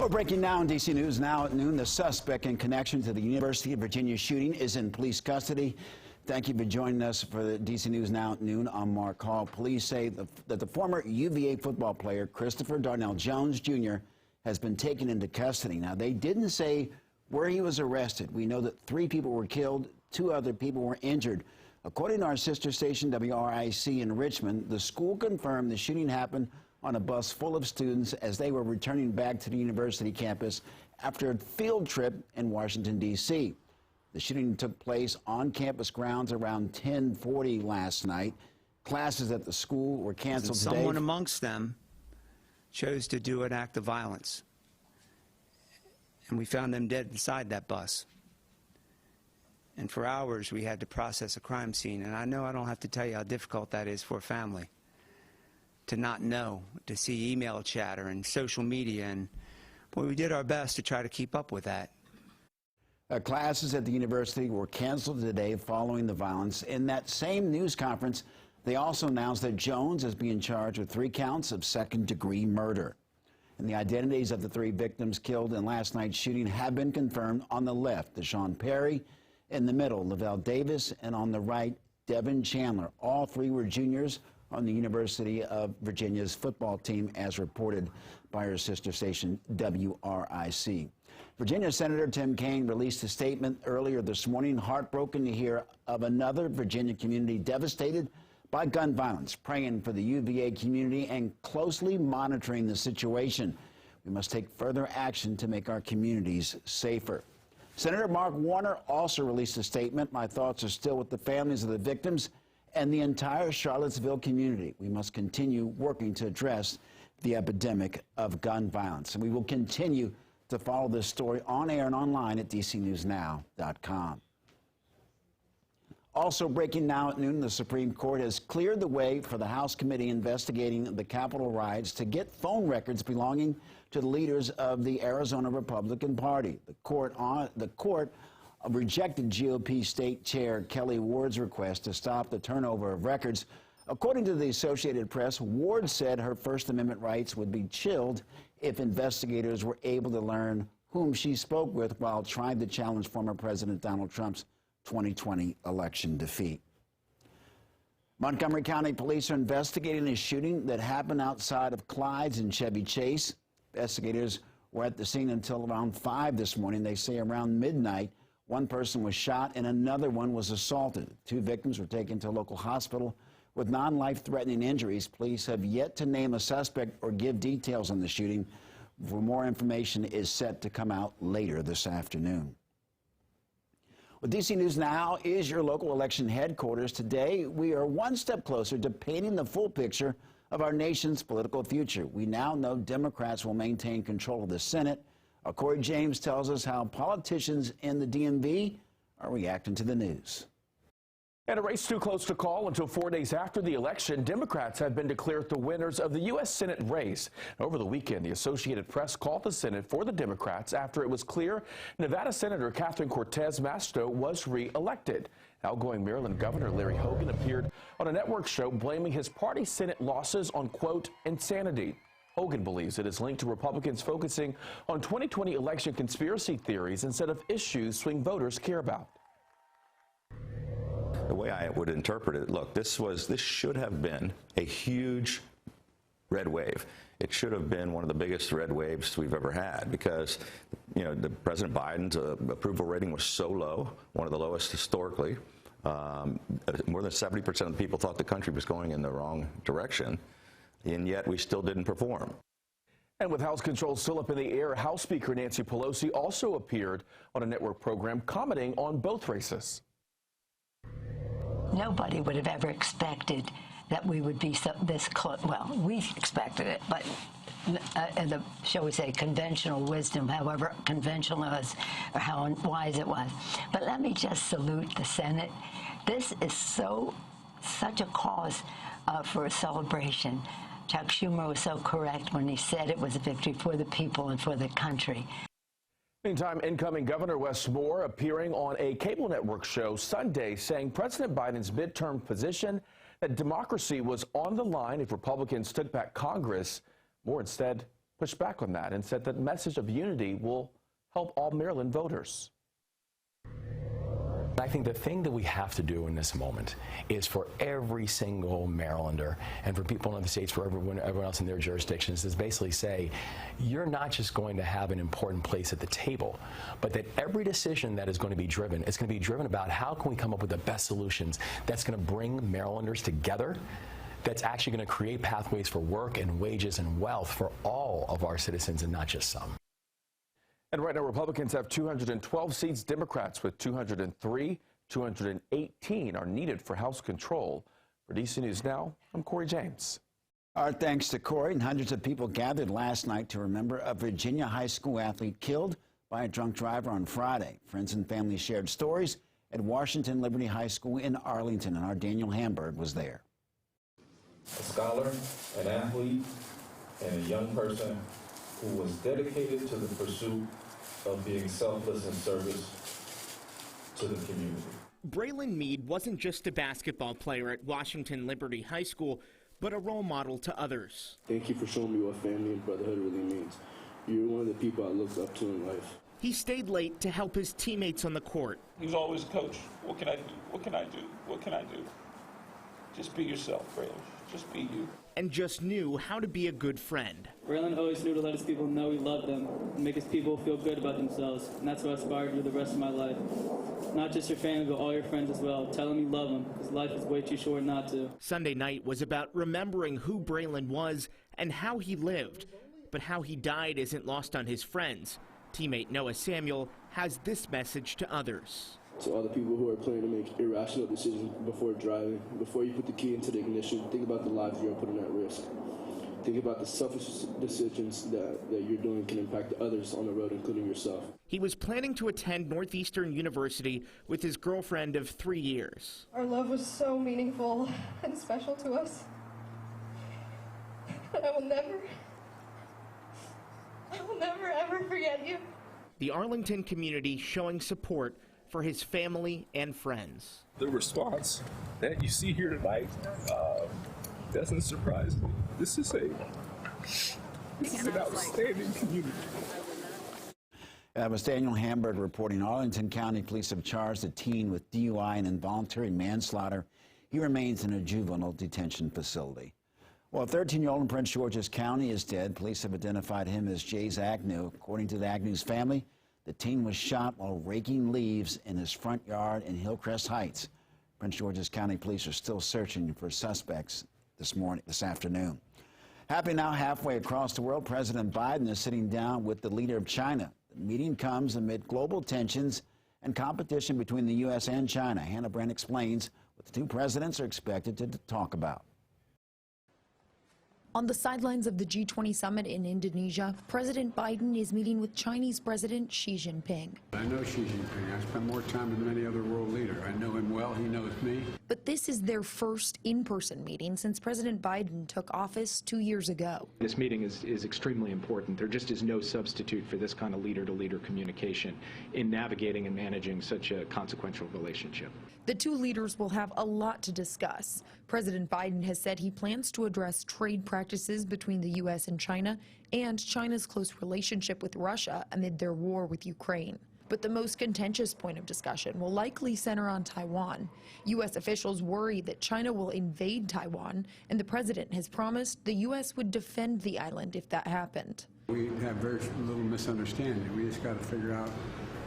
Well, breaking now on DC News Now at noon, the suspect in connection to the University of Virginia shooting is in police custody. Thank you for joining us for the DC News Now at noon. I'm Mark Hall. Police say that the former UVA football player, Christopher Darnell Jones Jr., has been taken into custody. Now, they didn't say where he was arrested. We know that 3 people were killed, 2 other people were injured. According to our sister station, WRIC in Richmond, the school confirmed the shooting happened on a bus full of students as they were returning back to the university campus after a field trip in Washington, D.C. The shooting took place on campus grounds around 10:40 last night. Classes at the school were canceled today. Someone amongst them chose to do an act of violence, and we found them dead inside that bus. And for hours, we had to process a crime scene. And I know I don't have to tell you how difficult that is for a family to not know, to see email chatter and social media. And boy, we did our best to try to keep up with that. Classes at the university were canceled today following the violence. In that same news conference, they also announced that Jones is being charged with 3 counts of second-degree murder. And the identities of the 3 victims killed in last night's shooting have been confirmed. On the left, Deshaun Perry; in the middle, Lavelle Davis; and on the right, Devin Chandler. All 3 were juniors on the University of Virginia's football team, as reported by our sister station, WRIC. Virginia Senator Tim Kaine released a statement earlier this morning, heartbroken to hear of another Virginia community devastated by gun violence, praying for the UVA community and closely monitoring the situation. We must take further action to make our communities safer. Senator Mark Warner also released a statement. My thoughts are still with the families of the victims and the entire Charlottesville community. We must continue working to address the epidemic of gun violence. And we will continue to follow this story on air and online at dcnewsnow.com. Also breaking now at noon, the Supreme Court has cleared the way for the House committee investigating the Capitol riots to get phone records belonging to the leaders of the Arizona Republican Party. The court rejected GOP State Chair Kelly Ward's request to stop the turnover of records. According to the Associated Press, Ward said her First Amendment rights would be chilled if investigators were able to learn whom she spoke with while trying to challenge former President Donald Trump's 2020 election defeat. Montgomery County Police are investigating a shooting that happened outside of Clyde's in Chevy Chase. Investigators were at the scene until around 5 this morning. They say around midnight, 1 person was shot and another one was assaulted. 2 victims were taken to a local hospital with non-life-threatening injuries. Police have yet to name a suspect or give details on the shooting. For more information is set to come out later this afternoon. Well, DC News Now is your local election headquarters. Today, we are one step closer to painting the full picture of our nation's political future. We now know Democrats will maintain control of the Senate. Corey James tells us how politicians in the DMV are reacting to the news. And a race too close to call until 4 days after the election, Democrats have been declared the winners of the U.S. Senate race. Over the weekend, the Associated Press called the Senate for the Democrats after it was clear Nevada Senator Catherine Cortez Masto was re-elected. Outgoing Maryland Governor Larry Hogan appeared on a network show blaming his party's Senate losses on, quote, insanity. Hogan believes it is linked to Republicans focusing on 2020 election conspiracy theories instead of issues swing voters care about. The way I would interpret it, look, this should have been a huge red wave. It should have been one of the biggest red waves we've ever had because, you know, President Biden's approval rating was so low, one of the lowest historically. More than 70% of the people thought the country was going in the wrong direction, and yet we still didn't perform. And with House control still up in the air, House Speaker Nancy Pelosi also appeared on a network program commenting on both races. Nobody would have ever expected that we would be this close. Well, we expected it, but the, shall we say, conventional wisdom, however conventional it was, or how wise it was. But let me just salute the Senate. This is such a cause for a celebration. Chuck Schumer was so correct when he said it was a victory for the people and for the country. Meantime, incoming Governor Wes Moore appearing on a cable network show Sunday saying President Biden's midterm position that democracy was on the line if Republicans took back Congress. Moore instead pushed back on that and said that message of unity will help all Maryland voters. I think the thing that we have to do in this moment is for every single Marylander and for people in other states, for everyone else in their jurisdictions, is basically say, you're not just going to have an important place at the table, but that every decision that is going to be driven is going to be driven about how can we come up with the best solutions that's going to bring Marylanders together, that's actually going to create pathways for work and wages and wealth for all of our citizens and not just some. And right now, Republicans have 212 seats. Democrats with 203, 218 are needed for House control. For DC News Now, I'm Corey James. Our thanks to Corey. And hundreds of people gathered last night to remember a Virginia high school athlete killed by a drunk driver on Friday. Friends and family shared stories at Washington Liberty High School in Arlington, and our Daniel Hamburg was there. A scholar, an athlete, and a young person who was dedicated to the pursuit of being selfless in service to the community. Braylon Mead wasn't just a basketball player at Washington Liberty High School, but a role model to others. Thank you for showing me what family and brotherhood really means. You're one of the people I looked up to in life. He stayed late to help his teammates on the court. He was always a coach. What can I do? What can I do? What can I do? Just be yourself, Braylon. Just be you. And just knew how to be a good friend. Braylon always knew to let his people know he loved them and make his people feel good about themselves. And that's what I aspired to do the rest of my life. Not just your family, but all your friends as well. Tell them you love them, because life is way too short not to. Sunday night was about remembering who Braylon was and how he lived. But how he died isn't lost on his friends. Teammate Noah Samuel has this message to others. To all the people who are planning to make irrational decisions before driving, before you put the key into the ignition, think about the lives you are putting at risk. Think about the selfish decisions that you're doing can impact the others on the road, including yourself. He was planning to attend Northeastern University with his girlfriend of 3 years. Our love was so meaningful and special to us. I will never, ever forget you. The Arlington community showing support for his family and friends. The response that you see here tonight doesn't surprise me. This is an outstanding community. That was Daniel Hamburg reporting. Arlington County Police have charged a teen with DUI and involuntary manslaughter. He remains in a juvenile detention facility. Well, a 13-year-old in Prince George's County is dead. Police have identified him as Jays Agnew. According to the Agnew's family, the teen was shot while raking leaves in his front yard in Hillcrest Heights. Prince George's County Police are still searching for suspects this afternoon. Happening now halfway across the world, President Biden is sitting down with the leader of China. The meeting comes amid global tensions and competition between the U.S. and China. Hannah Brent explains what the two presidents are expected to talk about. On the sidelines of the G20 summit in Indonesia, President Biden is meeting with Chinese President Xi Jinping. I know Xi Jinping. I spent more time with any other world leader. I know him well. He knows me. But this is their first in-person meeting since President Biden took office 2 years ago. This meeting is extremely important. There just is no substitute for this kind of leader-to-leader communication in navigating and managing such a consequential relationship. The two leaders will have a lot to discuss. President Biden has said he plans to address trade practices between the U.S. and China and China's close relationship with Russia amid their war with Ukraine. But the most contentious point of discussion will likely center on Taiwan. U.S. officials worry that China will invade Taiwan, and the president has promised the U.S. would defend the island if that happened. We have very little misunderstanding. We just got to figure out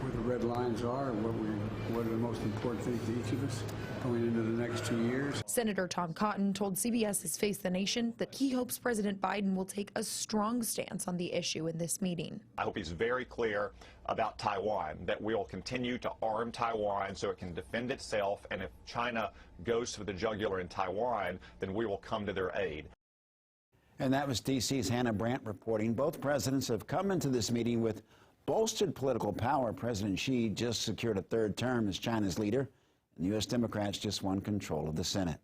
where the red lines are and what are the most important things to each of us going into the next 2 years. Senator Tom Cotton told CBS's Face the Nation that he hopes President Biden will take a strong stance on the issue in this meeting. I hope he's very clear about Taiwan, that we will continue to arm Taiwan so it can defend itself, and if China goes for the jugular in Taiwan, then we will come to their aid. And that was D.C.'s Hannah Brandt reporting. Both presidents have come into this meeting with bolstered political power. President Xi just secured a third term as China's leader, and U.S. Democrats just won control of the Senate.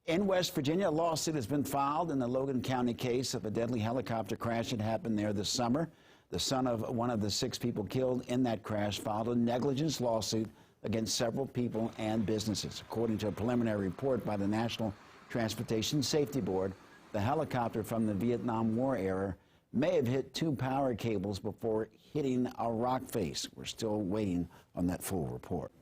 In West Virginia, a lawsuit has been filed in the Logan County case of a deadly helicopter crash that happened there this summer. The son of one of the 6 people killed in that crash filed a negligence lawsuit against several people and businesses. According to a preliminary report by the National Transportation Safety Board, the helicopter from the Vietnam War era may have hit 2 power cables before hitting a rock face. We're still waiting on that full report.